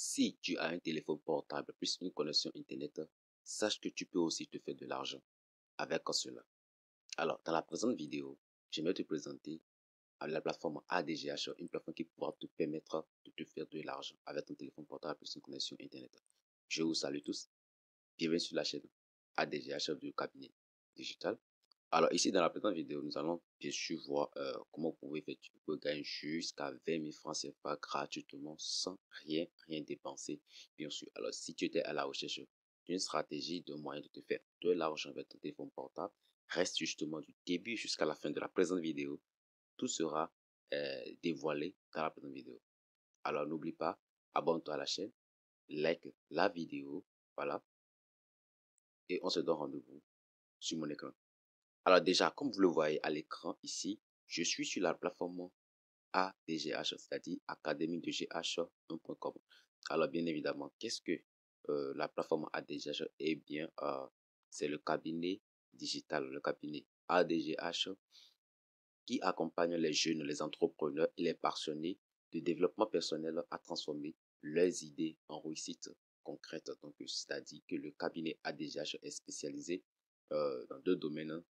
Si tu as un téléphone portable plus une connexion Internet, sache que tu peux aussi te faire de l'argent avec cela. Alors, dans la présente vidéo, j'aimerais te présenter la plateforme ADGH, une plateforme qui pourra te permettre de te faire de l'argent avec ton téléphone portable plus une connexion Internet. Je vous salue tous, bienvenue sur la chaîne ADGH du cabinet digital. Alors ici dans la présente vidéo, nous allons bien sûr voir comment vous pouvez gagner jusqu'à 20 000 francs CFA gratuitement sans rien dépenser, bien sûr. Alors si tu étais à la recherche d'une stratégie, de moyen de te faire de l'argent avec ton téléphone portable, reste justement du début jusqu'à la fin de la présente vidéo. Tout sera dévoilé dans la présente vidéo. Alors n'oublie pas, abonne-toi à la chaîne, like la vidéo, voilà, et on se donne rendez-vous sur mon écran. Alors déjà, comme vous le voyez à l'écran ici, je suis sur la plateforme ADGH, c'est-à-dire academie-de-gh.com. Alors bien évidemment, qu'est-ce que la plateforme ADGH? Eh bien, c'est le cabinet digital, le cabinet ADGH qui accompagne les jeunes, les entrepreneurs et les passionnés de développement personnel à transformer leurs idées en réussite concrète. Donc, c'est-à-dire que le cabinet ADGH est spécialisé dans deux domaines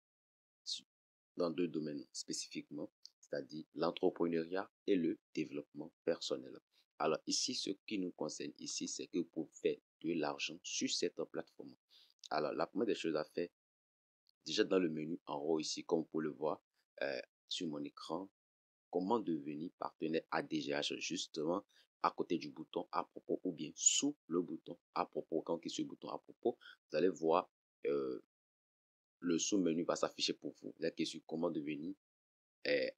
spécifiquement, c'est-à-dire l'entrepreneuriat et le développement personnel. Alors ici, ce qui nous concerne ici, c'est que vous pouvez faire de l'argent sur cette plateforme. Alors la première des choses à faire, déjà dans le menu en haut ici, comme vous pouvez le voir sur mon écran, comment devenir partenaire ADGH, justement à côté du bouton à propos ou bien sous le bouton à propos. Quand on clique sur le bouton à propos, vous allez voir le sous-menu va s'afficher pour vous. Vous cliquez sur comment devenir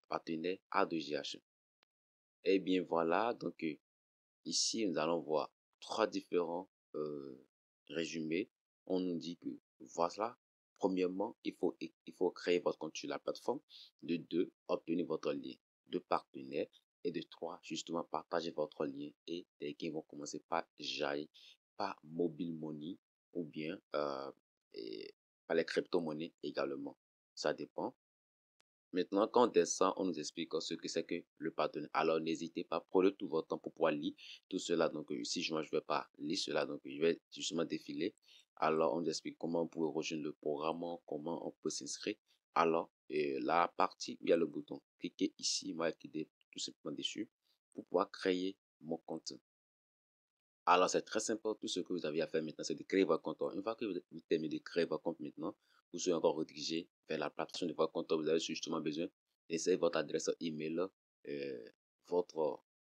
partenaire ADGH. Et bien voilà, donc ici nous allons voir trois différents résumés. On nous dit que voilà, premièrement, il faut créer votre compte sur la plateforme. De deux, obtenir votre lien de partenaire. Et de trois, justement, partager votre lien et les gains vont commencer par jaillir par mobile money ou bien par les crypto-monnaies également. Ça dépend. Maintenant, quand on descend, on nous explique ce que c'est que le partenaire. Alors, n'hésitez pas, prenez tout votre temps pour pouvoir lire tout cela. Donc, ici, je ne vais pas lire cela. Donc, je vais justement défiler. Alors, on nous explique comment on peut rejoindre le programme, comment on peut s'inscrire. Alors, la partie, il y a le bouton. Cliquez ici, moi, cliquez tout simplement dessus pour pouvoir créer mon compte. Alors, c'est très simple. Tout ce que vous avez à faire maintenant, c'est de créer votre compte. Une fois que vous terminez de créer votre compte maintenant, vous serez encore redirigé vers la plateforme de votre compte. Vous avez justement besoin d'insérer votre adresse email, vos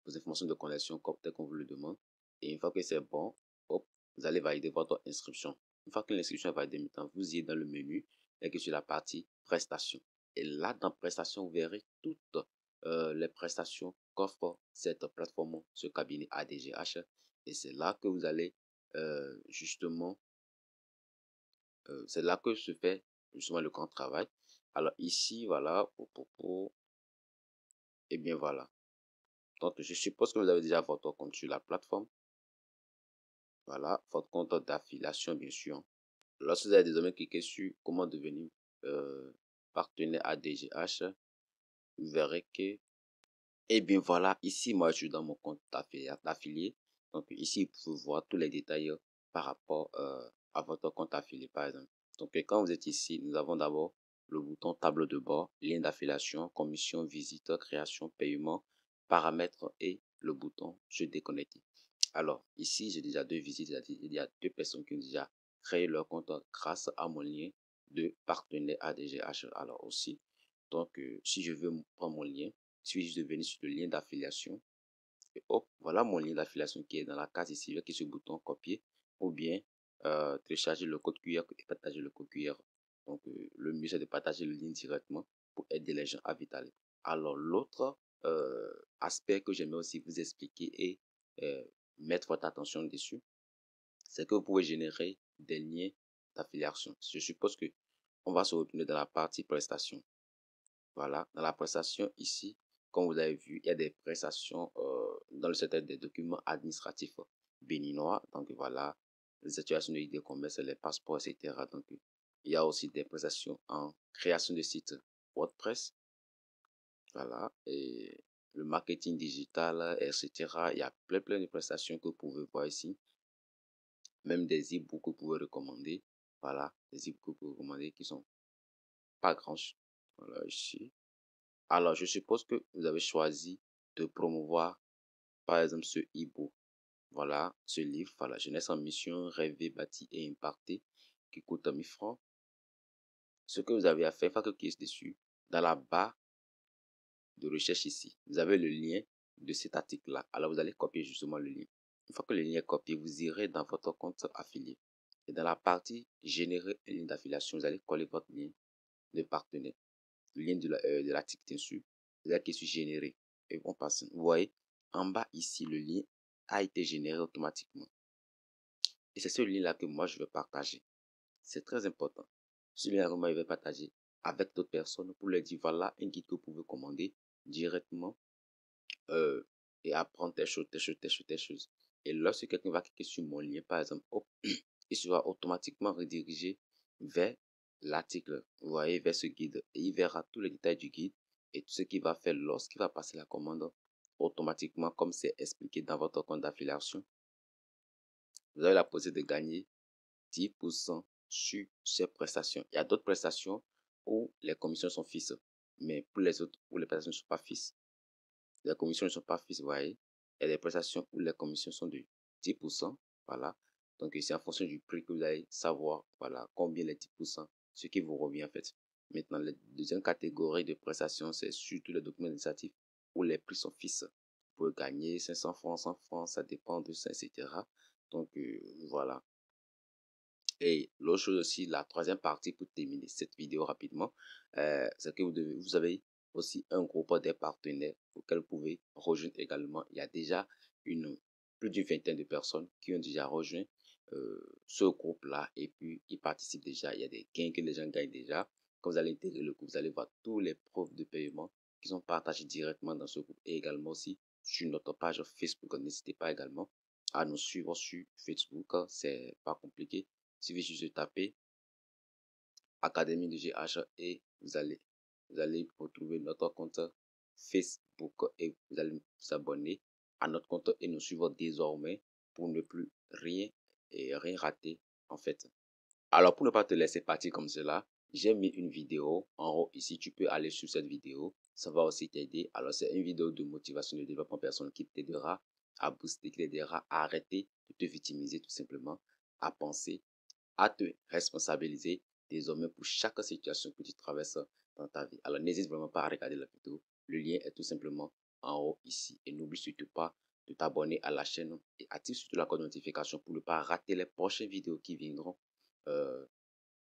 informations de connexion, tel qu'on vous le demande. Et une fois que c'est bon, hop, vous allez valider votre inscription. Une fois que l'inscription est validée maintenant, vous y êtes dans le menu et que sur la partie prestations. Et là, dans prestations, vous verrez toutes les prestations qu'offre cette plateforme, ce cabinet ADGH. Et c'est là que vous allez justement, c'est là que se fait justement le grand travail. Alors ici, voilà, et bien voilà. Donc je suppose que vous avez déjà votre compte sur la plateforme. Voilà, votre compte d'affiliation, bien sûr. Lorsque vous avez désormais cliqué sur comment devenir partenaire ADGH, vous verrez que, et bien voilà, ici, moi, je suis dans mon compte d'affilié. Donc ici, vous pouvez voir tous les détails par rapport à votre compte affilié, par exemple. Donc quand vous êtes ici, nous avons d'abord le bouton tableau de bord, lien d'affiliation, commission, visite, création, paiement, paramètres et le bouton se déconnecter. Alors ici, j'ai déjà deux visites, il y a deux personnes qui ont déjà créé leur compte grâce à mon lien de partenaire ADGH. Alors aussi, donc si je veux prendre mon lien, il suffit juste de venir sur le lien d'affiliation. Et hop, voilà mon lien d'affiliation qui est dans la case ici, qui est ce bouton copier ou bien télécharger le code QR et partager le code QR. Donc, le mieux, c'est de partager le lien directement pour aider les gens à vitaler. Alors, l'autre aspect que j'aimerais aussi vous expliquer et mettre votre attention dessus, c'est que vous pouvez générer des liens d'affiliation. Je suppose que on va se retrouver dans la partie prestation. Voilà, dans la prestation ici, comme vous avez vu, il y a des prestations dans le secteur des documents administratifs béninois. Donc voilà, les situations de commerce, les passeports, etc. Donc il y a aussi des prestations en création de sites WordPress. Voilà, et le marketing digital, etc. Il y a plein de prestations que vous pouvez voir ici. Même des e-books que vous pouvez recommander. Voilà, des e-books que vous pouvez recommander qui sont pas grands. Voilà, ici. Alors, je suppose que vous avez choisi de promouvoir, par exemple, ce e-book. Voilà, ce livre, voilà, Jeunesse en mission, rêver, bâtir et impacter, qui coûte 1000 francs. Ce que vous avez à faire, une fois que vous cliquez dessus, dans la barre de recherche ici, vous avez le lien de cet article-là. Alors, vous allez copier justement le lien. Une fois que le lien est copié, vous irez dans votre compte affilié. Et dans la partie générer un lien d'affiliation, vous allez coller votre lien de partenaire. Le lien de l'article dessus. Vous allez cliquer sur générer. Et on passe. Vous voyez, en bas ici, le lien a été généré automatiquement. Et c'est ce lien-là que moi, je vais partager. C'est très important. Ce lien-là que moi, je vais partager avec d'autres personnes pour leur dire, voilà, un guide que vous pouvez commander directement et apprendre telle chose, telle chose, telle chose, telle chose. Et lorsque quelqu'un va cliquer sur mon lien, par exemple, hop, il sera automatiquement redirigé vers l'article, vous voyez, vers ce guide. Et il verra tous les détails du guide et tout ce qu'il va faire lorsqu'il va passer la commande automatiquement, comme c'est expliqué dans votre compte d'affiliation. Vous avez la possibilité de gagner 10% sur ces prestations. Il y a d'autres prestations où les commissions sont fixes, mais pour les autres, où les prestations ne sont pas fixes, les commissions ne sont pas fixes, vous voyez. Il y a des prestations où les commissions sont de 10%, voilà. Donc, c'est en fonction du prix que vous allez savoir, voilà, combien les 10%, ce qui vous revient en fait. Maintenant, la deuxième catégorie de prestations, c'est surtout les documents administratifs où les prix sont fixes. Vous pouvez gagner 500 francs, 100 francs, ça dépend de ça, etc. Donc, voilà. Et l'autre chose aussi, la troisième partie pour terminer cette vidéo rapidement, c'est que vous avez aussi un groupe des partenaires auquel vous pouvez rejoindre également. Il y a déjà plus d'une vingtaine de personnes qui ont déjà rejoint ce groupe-là et puis ils participent déjà. Il y a des gains que les gens gagnent déjà. Quand vous allez intégrer le groupe, vous allez voir tous les preuves de paiement qui sont partagées directement dans ce groupe et également aussi sur notre page Facebook. N'hésitez pas également à nous suivre sur Facebook, c'est pas compliqué. Il suffit juste de taper Académie de GH et vous allez retrouver notre compte Facebook et vous allez vous abonner à notre compte et nous suivre désormais pour ne plus rien rater en fait. Alors pour ne pas te laisser partir comme cela, j'ai mis une vidéo en haut ici, tu peux aller sur cette vidéo, ça va aussi t'aider. Alors c'est une vidéo de motivation de développement personnel qui t'aidera à booster, qui t'aidera à arrêter de te victimiser tout simplement, à penser à te responsabiliser désormais pour chaque situation que tu traverses dans ta vie. Alors n'hésite vraiment pas à regarder la vidéo. Le lien est tout simplement en haut ici. Et n'oublie surtout pas de t'abonner à la chaîne et active surtout la cloche de notification pour ne pas rater les prochaines vidéos euh,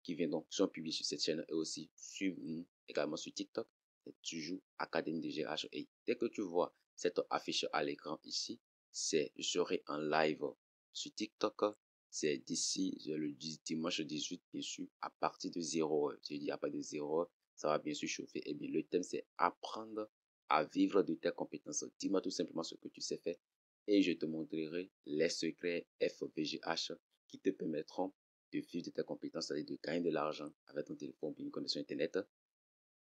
qui viendront, qui sont publiées sur cette chaîne et aussi suive-nous également sur TikTok. C'est toujours Académie de GH. Et dès que tu vois cette affiche à l'écran ici, je serai en live sur TikTok. C'est d'ici le dimanche 18, bien sûr, à partir de 0h. Je dis à partir de 0h, ça va bien sûr chauffer. Et bien, le thème, c'est apprendre à vivre de tes compétences. Dis-moi tout simplement ce que tu sais faire et je te montrerai les secrets FVGH qui te permettront de vivre de tes compétences, c'est-à-dire de gagner de l'argent avec ton téléphone, une connexion Internet,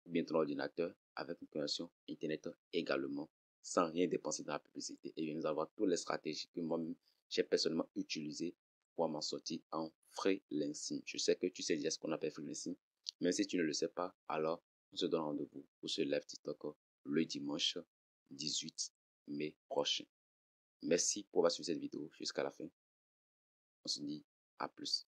ou bien ton ordinateur avec une connexion Internet également, sans rien dépenser dans la publicité. Et nous avons toutes les stratégies que moi-même, j'ai personnellement utilisées pour m'en sortir en freelancing. Je sais que tu sais déjà ce qu'on appelle freelancing, mais si tu ne le sais pas, alors on se donne rendez-vous pour ce live TikTok le dimanche 18 mai prochain. Merci pour avoir suivi cette vidéo jusqu'à la fin. On se dit à plus.